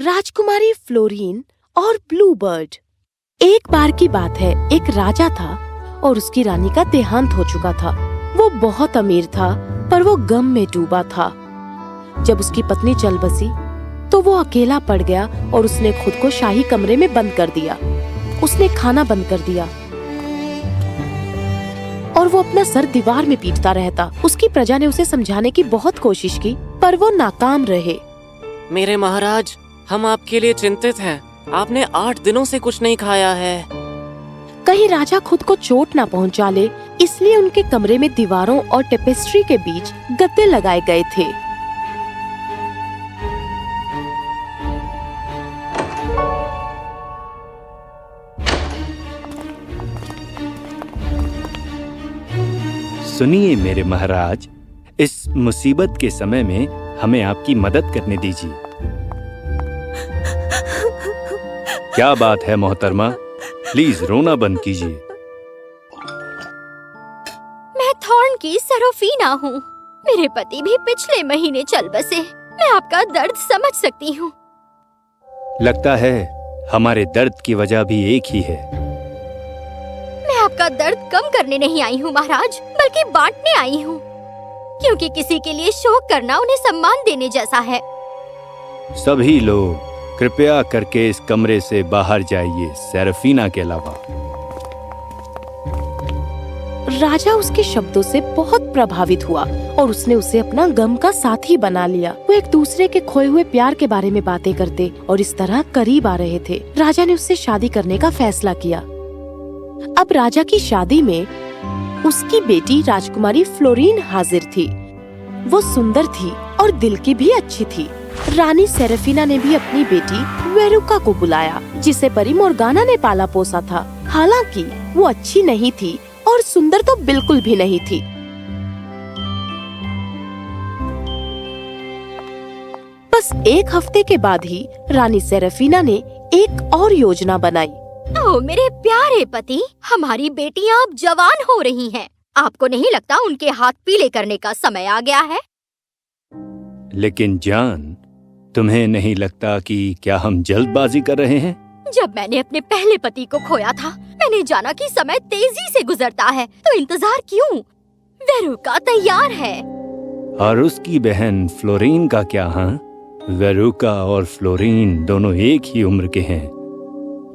राजकुमारी fluorine और Bluebird. एक बार की बात है, एक राजा था और उसकी रानी का देहांत हो चुका था। वो बहुत अमीर था पर वो गम में डूबा था। जब उसकी पत्नी चल बसी तो वो अकेला पड़ गया और उसने खुद को शाही कमरे में बंद कर दिया। उसने खाना बंद कर दिया और वो अपना सर दीवार में पीटता रहता। उसकी प्रजा ने उसे समझाने की बहुत कोशिश की पर वो नाकाम रहे। मेरे महाराज, हम आपके लिए चिंतित हैं। आपने 8 दिनों से कुछ नहीं खाया है। कहीं राजा खुद को चोट ना पहुंचा ले, इसलिए उनके कमरे में दीवारों और टेपेस्ट्री के बीच गद्दे लगाए गए थे। सुनिए मेरे महाराज, इस मुसीबत के समय में हमें आपकी मदद करने दीजिए। क्या बात है मोहतरमा, प्लीज रोना बंद कीजिए। मैं थॉर्न की सरोफीना हूँ। मेरे पति भी पिछले महीने चल बसे। मैं आपका दर्द समझ सकती हूँ। लगता है हमारे दर्द की वजह भी एक ही है। मैं आपका दर्द कम करने नहीं आई हूँ महाराज, बल्कि बांटने आई हूँ, क्योंकि किसी के लिए शोक करना उन्हें सम्मान देने जैसा है। सभी लोग कृपया करके इस कमरे से बाहर जाइए, सेराफीना के अलावा। राजा उसके शब्दों से बहुत प्रभावित हुआ और उसने उसे अपना गम का साथी बना लिया। वो एक दूसरे के खोए हुए प्यार के बारे में बातें करते और इस तरह करीब आ रहे थे। राजा ने उससे शादी करने का फैसला किया। अब राजा की शादी में उसकी बेटी राजकुमारी फ्लोरीन हाजिर थी। वो सुंदर थी और दिल की भी अच्छी थी। रानी सेराफीना ने भी अपनी बेटी वेरुका को बुलाया, जिसे परी मोर्गाना ने पाला पोसा था। हालांकि वो अच्छी नहीं थी और सुंदर तो बिल्कुल भी नहीं थी। बस एक हफ्ते के बाद ही रानी सेराफीना ने एक और योजना बनाई। ओह मेरे प्यारे पति, हमारी बेटियां अब जवान हो रही हैं। आपको नहीं लगता उनके हाथ पीले करने का समय आ गया है? लेकिन जान, तुम्हें नहीं लगता कि क्या हम जल्दबाजी कर रहे हैं? जब मैंने अपने पहले पति को खोया था, मैंने जाना कि समय तेजी से गुजरता है, तो इंतजार क्यों? वेरुका तैयार है। और उसकी बहन फ्लोरीन का क्या? हाँ, वेरुका और फ्लोरीन दोनों एक ही उम्र के हैं।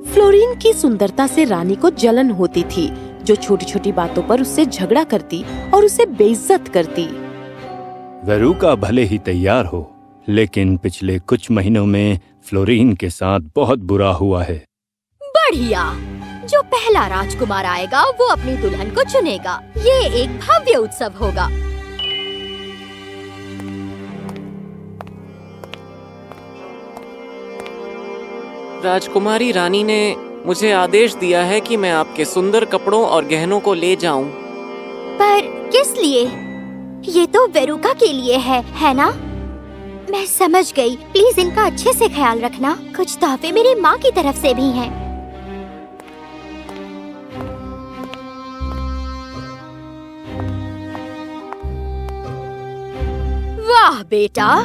फ्लोरीन की सुंदरता से रानी को जलन होती थी, जो छोटी छोटी बातों पर उससे झगड़ा करती और उसे बेइज्जत करती। वेरुका भले ही तैयार हो, लेकिन पिछले कुछ महीनों में फ्लोरीन के साथ बहुत बुरा हुआ है। बढ़िया। जो पहला राजकुमार आएगा वो अपनी दुल्हन को चुनेगा। ये एक भव्य उत्सव होगा। राजकुमारी रानी ने मुझे आदेश दिया है कि मैं आपके सुंदर कपड़ों और गहनों को ले जाऊं। पर किस लिए? ये तो वेरुका के लिए है ना? मैं समझ गई। प्लीज इनका अच्छे से ख्याल रखना। कुछ तोहफे मेरी माँ की तरफ से भी हैं। वाह बेटा,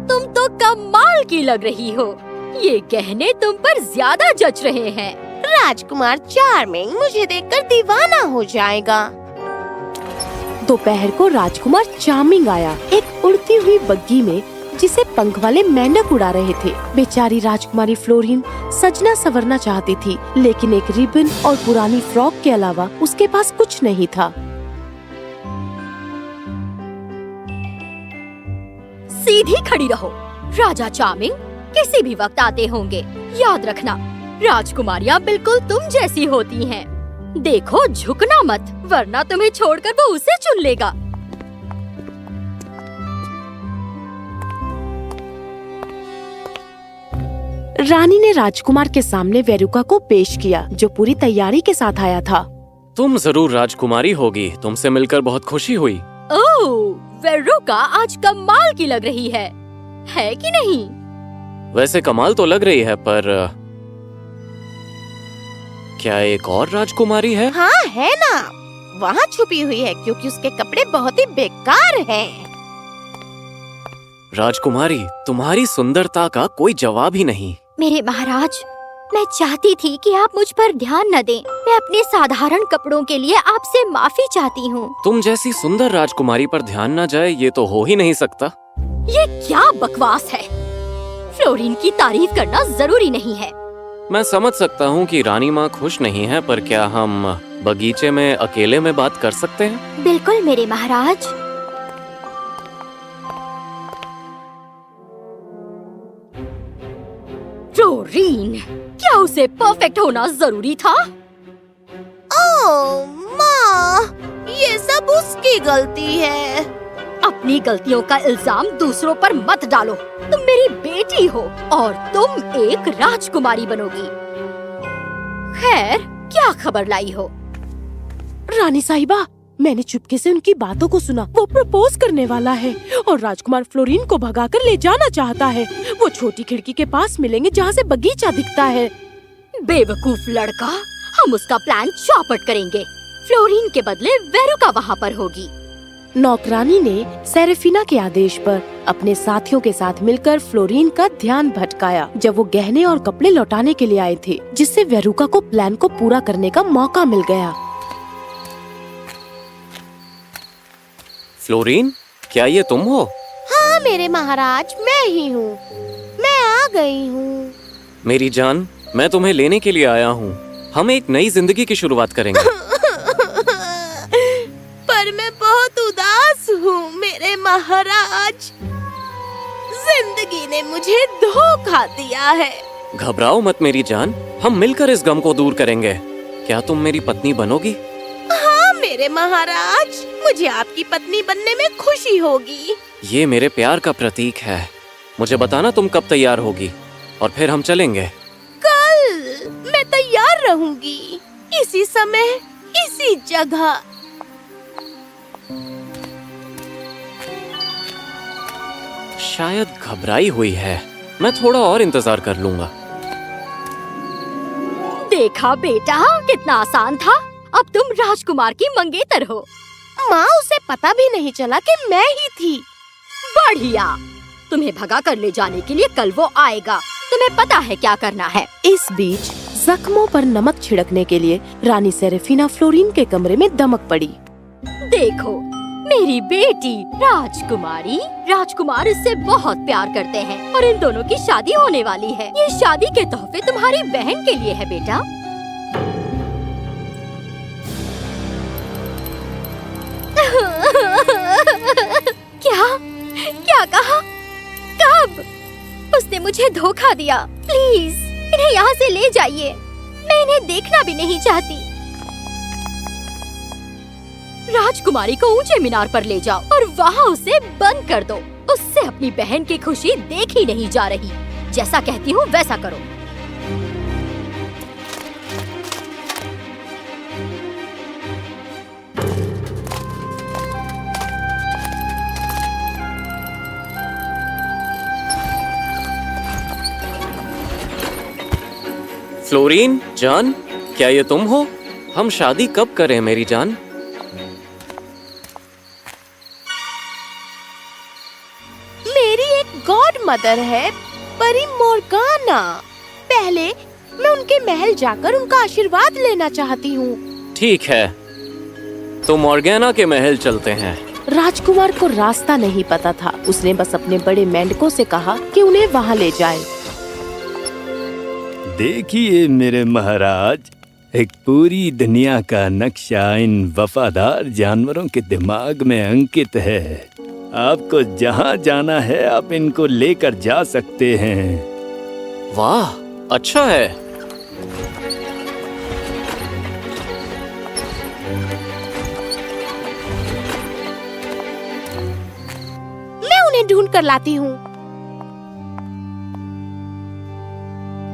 तुम तो कमाल की लग रही हो। ये गहने तुम पर ज्यादा जच रहे हैं। राजकुमार चार्मिंग मुझे देखकर दीवाना हो जाएगा। दोपहर को राजकुमार चार्मिंग आया, एक उड़ती हुई बग्गी में जिसे पंख वाले मेंढक उड़ा रहे थे। बेचारी राजकुमारी फ्लोरीन सजना संवरना चाहती थी, लेकिन एक रिबन और पुरानी फ्रॉक के अलावा उसके पास कुछ नहीं था। सीधी खड़ी रहो। राजा चार्मिंग किसी भी वक्त आते होंगे। याद रखना, राजकुमारियाँ बिल्कुल तुम जैसी होती हैं। देखो, झुकना मत, वरना तुम्हें छोड़कर वो उसे चुन लेगा। रानी ने राजकुमार के सामने वेरुका को पेश किया, जो पूरी तैयारी के साथ आया था। तुम जरूर राजकुमारी होगी। तुमसे मिलकर बहुत खुशी हुई। ओह, वेरुका आज कमाल की लग रही है कि नहीं? वैसे कमाल तो लग रही है, पर क्या एक और राजकुमारी है? हाँ है ना, वहाँ छुपी हुई है, क्योंकि उसके कपड़े बहुत ही बेकार हैं। राजकुमारी, तुम्हारी सुंदरता का कोई जवाब ही नहीं। मेरे महाराज, मैं चाहती थी कि आप मुझ पर ध्यान न दें। मैं अपने साधारण कपड़ों के लिए आपसे माफी चाहती हूँ। तुम जैसी सुंदर राजकुमारी पर ध्यान न जाए ये तो हो ही नहीं सकता। ये क्या बकवास है? फ्लोरीन की तारीफ करना जरूरी नहीं है। मैं समझ सकता हूँ कि रानी माँ खुश नहीं है, पर क्या हम बगीचे में अकेले में बात कर सकते हैं? बिल्कुल मेरे महाराज। फ्लोरीन, क्या उसे परफेक्ट होना जरूरी था? ओह माँ, ये सब उसकी गलती है। अपनी गलतियों का इल्जाम दूसरों पर मत डालो। तुम मेरी बेटी हो और तुम एक राजकुमारी बनोगी। खैर, क्या खबर लाई हो? रानी साहिबा, मैंने चुपके से उनकी बातों को सुना। वो प्रपोज करने वाला है और राजकुमार फ्लोरीन को भगाकर ले जाना चाहता है। वो छोटी खिड़की के पास मिलेंगे जहाँ से बगीचा दिखता है। बेवकूफ लड़का, हम उसका प्लान चौपट करेंगे। फ्लोरीन के बदले वेरुका वहाँ पर होगी। नौकरानी ने सेरेफिना के आदेश पर अपने साथियों के साथ मिलकर फ्लोरीन का ध्यान भटकाया जब वो गहने और कपड़े लौटाने के लिए आए थे, जिससे वेरुका को प्लान को पूरा करने का मौका मिल गया। फ्लोरीन, क्या ये तुम हो? हाँ मेरे महाराज, मैं ही हूँ। मैं आ गई हूँ। मेरी जान, मैं तुम्हें लेने के लिए आया हूँ। हम एक नई जिंदगी की शुरुआत करेंगे। पर मैं बहुत उदास हूँ मेरे महाराज। जिंदगी ने मुझे धोखा दिया है। घबराओ मत मेरी जान, हम मिलकर इस गम को दूर करेंगे। क्या तुम मेरी पत्नी बनोगी? हाँ मेरे महाराज, मुझे आपकी पत्नी बनने में खुशी होगी। ये मेरे प्यार का प्रतीक है। मुझे बताना तुम कब तैयार होगी और फिर हम चलेंगे। कल मैं तैयार रहूंगी, इसी समय, इसी जगह। शायद घबराई हुई है। मैं थोड़ा और इंतजार कर लूंगा। देखा बेटा, कितना आसान था। अब तुम राजकुमार की मंगेतर हो। माँ, उसे पता भी नहीं चला कि मैं ही थी। बढ़िया। तुम्हें भगा कर ले जाने के लिए कल वो आएगा। तुम्हें पता है क्या करना है। इस बीच जख्मों पर नमक छिड़कने के लिए रानी सेरेफिना फ्लोरीन के कमरे में दमक पड़ी। देखो, मेरी बेटी राजकुमारी। राजकुमार इससे बहुत प्यार करते हैं और इन दोनों की शादी होने वाली है। ये शादी के तोहफे तुम्हारी बहन के लिए है बेटा। क्या क्या कहा? कब? उसने मुझे धोखा दिया। प्लीज इन्हें यहाँ से ले जाइए। मैं इन्हें देखना भी नहीं चाहती। राजकुमारी को ऊंचे मीनार पर ले जाओ और वहाँ उसे बंद कर दो। उससे अपनी बहन की खुशी देखी नहीं जा रही। जैसा कहती हूँ वैसा करो। फ्लोरीन जान, क्या ये तुम हो? हम शादी कब करें मेरी जान? मेरी एक गॉड मदर है, परी मोर्गाना। पहले मैं उनके महल जाकर उनका आशीर्वाद लेना चाहती हूँ। ठीक है, तो मॉर्गेना के महल चलते हैं। राजकुमार को रास्ता नहीं पता था। उसने बस अपने बड़े मेंढकों से कहा कि उन्हें वहाँ ले जाए। देखिए मेरे महाराज, एक पूरी दुनिया का नक्शा इन वफादार जानवरों के दिमाग में अंकित है। आपको जहाँ जाना है आप इनको लेकर जा सकते हैं। वाह, अच्छा है। मैं उन्हें ढूंढ कर लाती हूँ।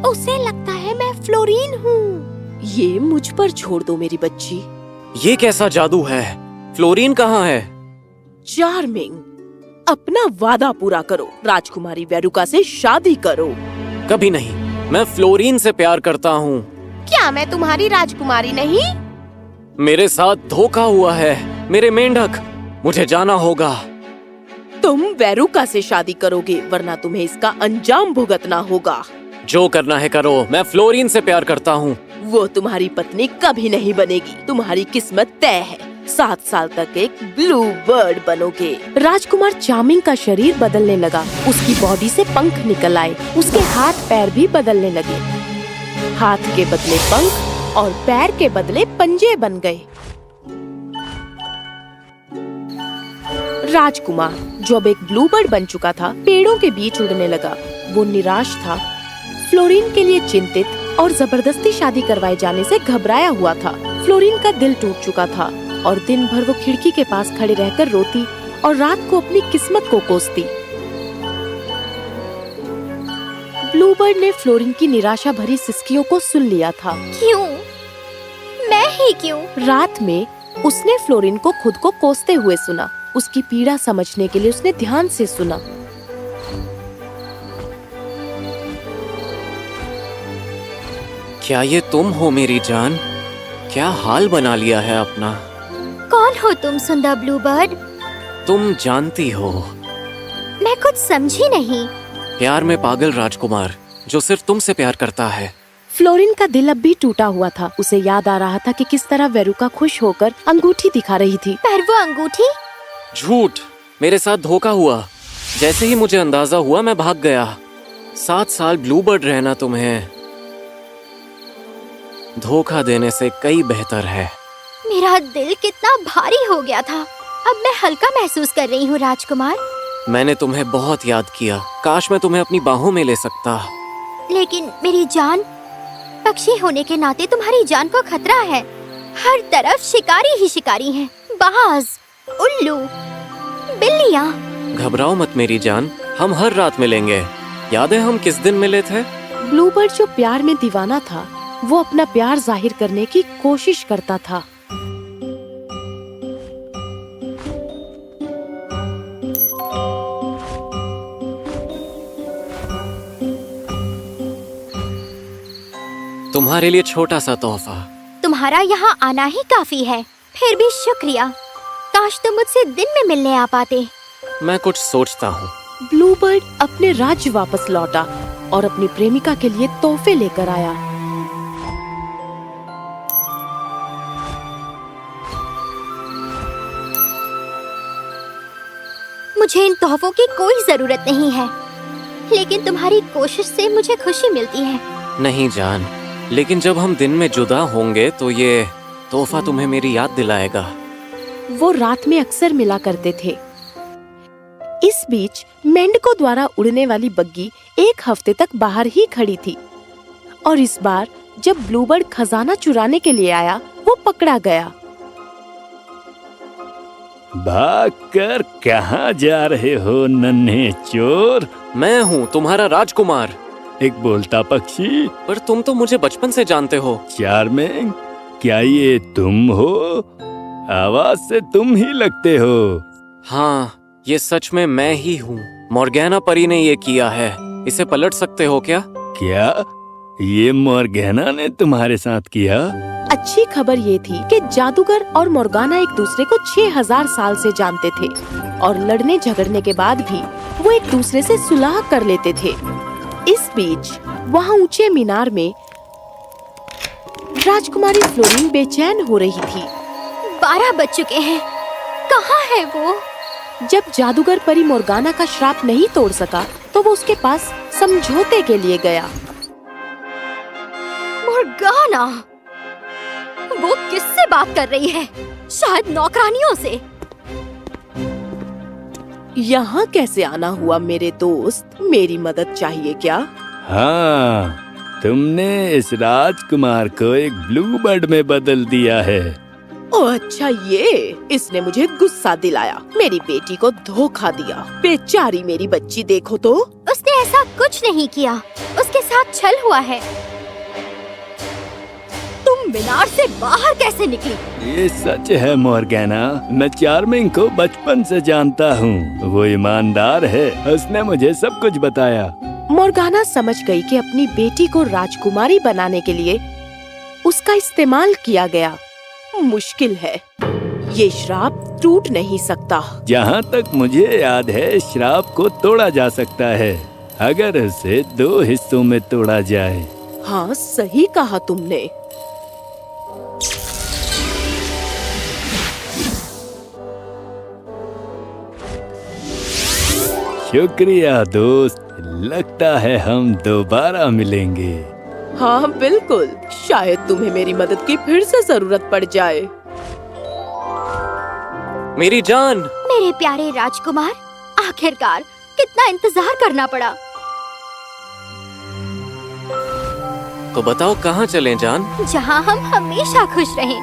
उसे लगता है मैं फ्लोरीन हूँ। ये मुझ पर छोड़ दो मेरी बच्ची। ये कैसा जादू है? फ्लोरीन कहाँ है? चार्मिंग, अपना वादा पूरा करो। राजकुमारी वेरुका से शादी करो। कभी नहीं, मैं फ्लोरीन से प्यार करता हूँ। क्या मैं तुम्हारी राजकुमारी नहीं? मेरे साथ धोखा हुआ है मेरे मेंढक। मुझे जाना होगा। तुम वेरुका से शादी करोगे, वरना तुम्हें इसका अंजाम भुगतना होगा। जो करना है करो, मैं फ्लोरीन से प्यार करता हूँ। वो तुम्हारी पत्नी कभी नहीं बनेगी, तुम्हारी किस्मत तय है। 7 साल तक एक ब्लू बर्ड बनोगे। राजकुमार चार्मिंग का शरीर बदलने लगा, उसकी बॉडी से पंख निकल आए, उसके हाथ पैर भी बदलने लगे। हाथ के बदले पंख और पैर के बदले पंजे बन गए। राजकुमार जो अब एक ब्लू बर्ड बन चुका था, पेड़ों के बीच उड़ने लगा। वो निराश था, फ्लोरीन के लिए चिंतित और जबरदस्ती शादी करवाए जाने से घबराया हुआ था। फ्लोरीन का दिल टूट चुका था और दिन भर वो खिड़की के पास खड़े रहकर रोती और रात को अपनी किस्मत को कोसती। ब्लू बर्ड ने फ्लोरीन की निराशा भरी सिसकियों को सुन लिया था। क्यों? मैं ही क्यों? रात में उसने फ्लोरीन को खुद को कोसते हुए सुना। उसकी पीड़ा समझने के लिए उसने ध्यान से सुना। क्या ये तुम हो मेरी जान? क्या हाल बना लिया है अपना? कौन हो तुम सुंदर ब्लू बर्ड? तुम जानती हो, मैं कुछ समझी नहीं। प्यार में पागल राजकुमार जो सिर्फ तुमसे प्यार करता है। फ्लोरीन का दिल अब भी टूटा हुआ था। उसे याद आ रहा था कि किस तरह वेरुका खुश होकर अंगूठी दिखा रही थी। पर वो अंगूठी? झूठ, मेरे साथ धोखा हुआ। जैसे ही मुझे अंदाजा हुआ मैं भाग गया। 7 साल ब्लू बर्ड रहना तुम्हें धोखा देने से कई बेहतर है। मेरा दिल कितना भारी हो गया था। अब मैं हल्का महसूस कर रही हूँ राजकुमार। मैंने तुम्हें बहुत याद किया। काश मैं तुम्हें अपनी बाहों में ले सकता। लेकिन मेरी जान, पक्षी होने के नाते तुम्हारी जान को खतरा है। हर तरफ शिकारी ही शिकारी हैं। बाज, उल्लू, बिल्लियाँ। घबराओ मत मेरी जान, हम हर रात मिलेंगे। याद है हम किस दिन मिले थे? ब्लू बर्ड जो प्यार में दीवाना था, वो अपना प्यार जाहिर करने की कोशिश करता था। तुम्हारे लिए छोटा सा तोहफा। तुम्हारा यहाँ आना ही काफी है। फिर भी शुक्रिया। काश तुम मुझसे दिन में मिलने आ पाते। मैं कुछ सोचता हूँ। ब्लू बर्ड अपने राज्य वापस लौटा और अपनी प्रेमिका के लिए तोहफे लेकर आया। मुझे इन तोहफों की कोई जरूरत नहीं है, लेकिन तुम्हारी कोशिश से मुझे खुशी मिलती है। नहीं जान, लेकिन जब हम दिन में जुदा होंगे तो ये तोहफा तुम्हें मेरी याद दिलाएगा। वो रात में अक्सर मिला करते थे। इस बीच मेंढकों द्वारा उड़ने वाली बग्गी 1 हफ्ते तक बाहर ही खड़ी थी और इस बार जब ब्लू बर्ड खजाना चुराने के लिए आया, वो पकड़ा गया। भागकर कहाँ जा रहे हो नन्हे चोर? मैं हूँ तुम्हारा राजकुमार। एक बोलता पक्षी। पर तुम तो मुझे बचपन से जानते हो। चार्मिंग, क्या ये तुम हो? आवाज से तुम ही लगते हो। हाँ, ये सच में मैं ही हूँ। मॉर्गेना परी ने ये किया है। इसे पलट सकते हो क्या? क्या ये मॉर्गेना ने तुम्हारे साथ किया? अच्छी खबर ये थी कि जादूगर और मोर्गाना एक दूसरे को 6000 साल से जानते थे और लड़ने झगड़ने के बाद भी वो एक दूसरे से सुलह कर लेते थे। इस बीच वहाँ ऊंचे मीनार में राजकुमारी फ्लोरीन बेचैन हो रही थी। 12 बज चुके हैं। कहाँ है वो? जब जादूगर परी मोर्गाना का श्राप नहीं तोड़ सका तो वो उसके पास समझौते के लिए गया। मोर्गाना? वो किससे बात कर रही है? शायद नौकरानियों से। यहाँ कैसे आना हुआ मेरे दोस्त? मेरी मदद चाहिए क्या? हाँ, तुमने इस राजकुमार को एक ब्लू बर्ड में बदल दिया है। ओह अच्छा, ये इसने मुझे गुस्सा दिलाया। मेरी बेटी को धोखा दिया। बेचारी मेरी बच्ची, देखो तो। उसने ऐसा कुछ नहीं किया। उसके साथ छल हुआ है। तुम मीनार से बाहर कैसे निकली? ये सच है मॉर्गेना, मैं चार्मिंग को बचपन से जानता हूँ। वो ईमानदार है, उसने मुझे सब कुछ बताया। मोर्गाना समझ गई कि अपनी बेटी को राजकुमारी बनाने के लिए उसका इस्तेमाल किया गया। मुश्किल है। ये श्राप टूट नहीं सकता। जहाँ तक मुझे याद है श्राप को तोड़ा जा सकता है, अगर उसे 2 हिस्सों में तोड़ा जाए। हाँ, सही कहा तुमने। शुक्रिया दोस्त, लगता है हम दोबारा मिलेंगे। हाँ बिल्कुल, शायद तुम्हें मेरी मदद की फिर से जरूरत पड़ जाए। मेरी जान। मेरे प्यारे राजकुमार, आखिरकार कितना इंतजार करना पड़ा। तो बताओ कहाँ चलें जान? जहाँ हम हमेशा खुश रहें।